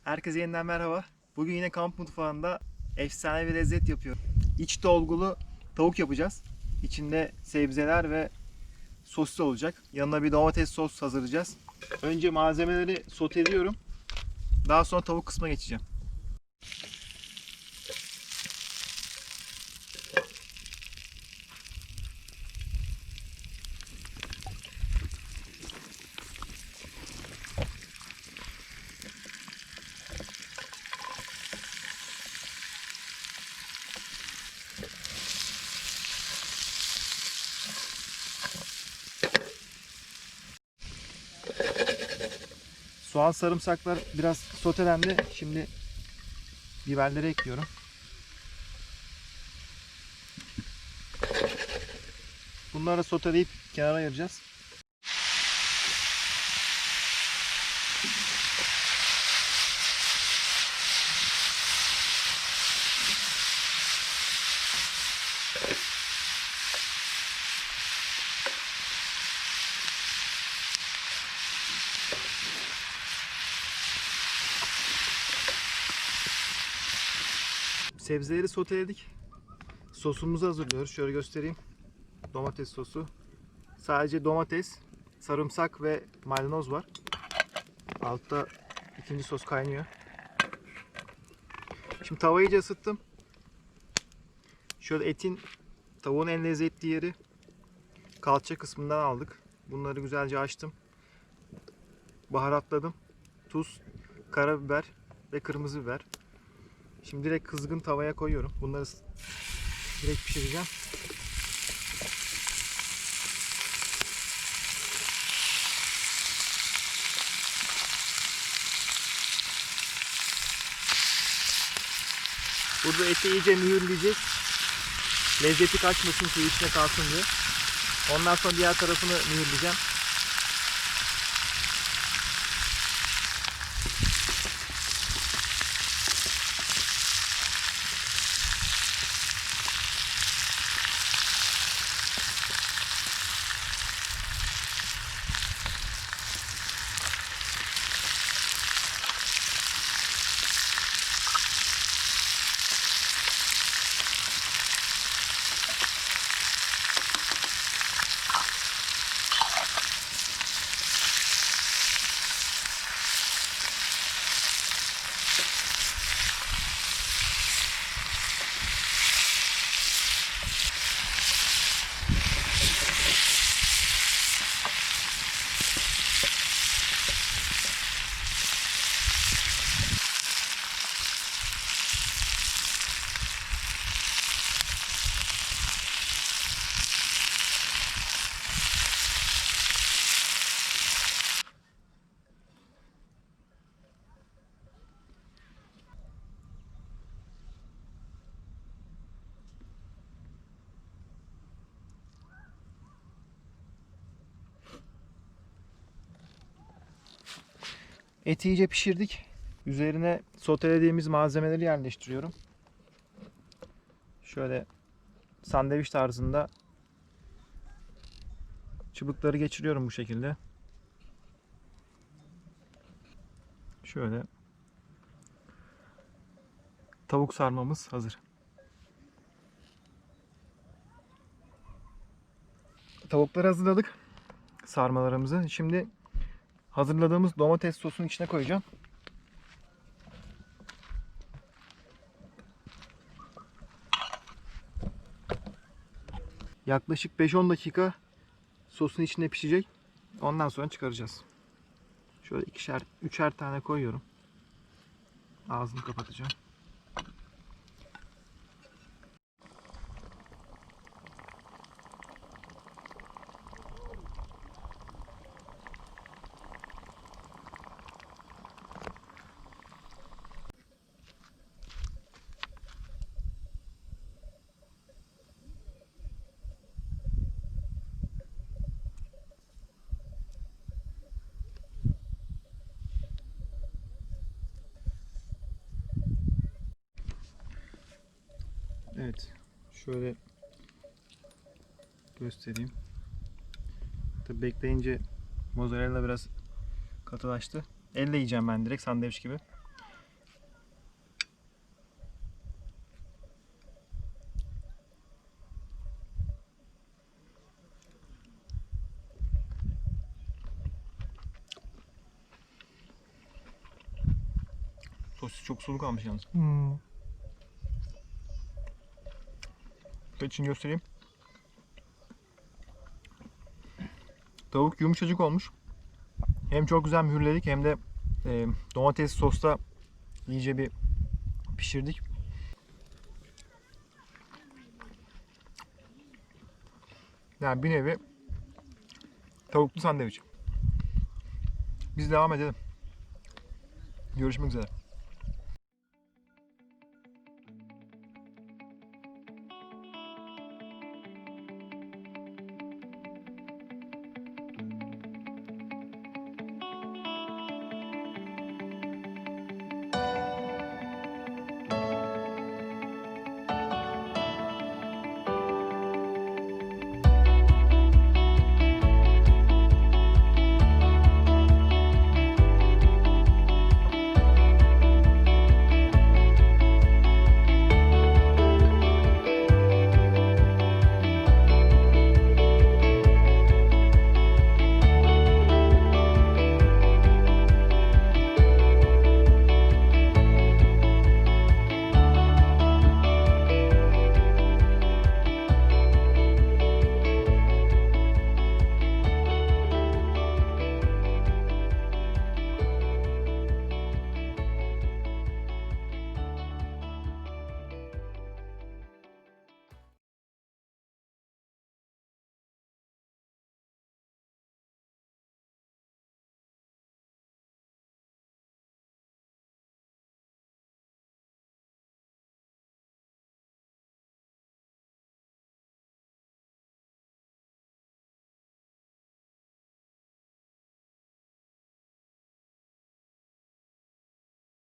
Herkese yeniden merhaba. Bugün yine kamp mutfağında efsane bir lezzet yapıyorum. İç dolgulu tavuk yapacağız. İçinde sebzeler ve sosis olacak. Yanına bir domates sos hazırlayacağız. Önce malzemeleri soteliyorum. Daha sonra tavuk kısmına geçeceğim. Soğan, sarımsaklar biraz sotelendi. Şimdi biberleri ekliyorum. Bunları soteleyip kenara ayıracağız. Sebzeleri soteledik. Sosumuzu hazırlıyoruz. Şöyle göstereyim. Domates sosu. Sadece domates, sarımsak ve maydanoz var. Altta ikinci sos kaynıyor. Şimdi tavayı iyice ısıttım. Şöyle tavuğun en lezzetli yeri kalça kısmından aldık. Bunları güzelce açtım. Baharatladım. Tuz, karabiber ve kırmızı biber. Şimdi direkt kızgın tavaya koyuyorum. Bunları direkt pişireceğim. Burada eti iyice mühürleyeceğiz. Lezzeti kaçmasın, suyu içine kalsın diye. Ondan sonra diğer tarafını mühürleyeceğim. Eti iyice pişirdik. Üzerine sotelediğimiz malzemeleri yerleştiriyorum. Şöyle sandviç tarzında çubukları geçiriyorum bu şekilde. Şöyle tavuk sarmamız hazır. Tavukları hazırladık. Sarmalarımızı. Şimdi hazırladığımız domates sosunu içine koyacağım. Yaklaşık 5-10 dakika sosun içinde pişecek. Ondan sonra çıkaracağız. Şöyle üçer tane koyuyorum. Ağzını kapatacağım. Evet. Şöyle göstereyim. Tabii bekleyince mozzarella biraz katılaştı. Elle yiyeceğim ben direkt sandviç gibi. Sosis çok sulu kalmış yalnız. Hmm. İçini göstereyim. Tavuk yumuşacık olmuş. Hem çok güzel mühürledik hem de domates sosta iyice bir pişirdik. Yani bir nevi tavuklu sandviç. Biz devam edelim. Görüşmek üzere.